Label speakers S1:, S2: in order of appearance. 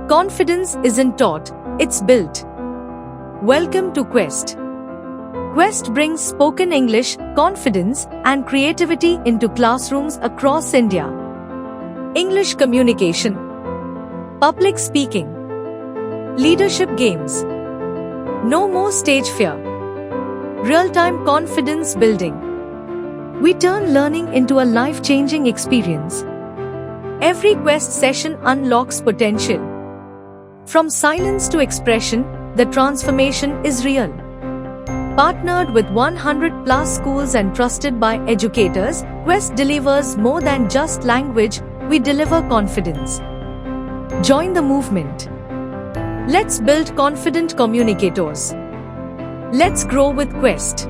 S1: Confidence isn't taught, it's built. Welcome to Quest. Quest brings spoken English, confidence, and creativity into classrooms across India. English communication, public speaking, leadership games. No more stage fear. Real-time confidence building. We turn learning into a life-changing experience. Every Quest session unlocks potential. From silence to expression, the transformation is real. Partnered with 100 plus schools and trusted by educators, Quest delivers more than just language, we deliver confidence. Join the movement. Let's build confident communicators. Let's grow with Quest.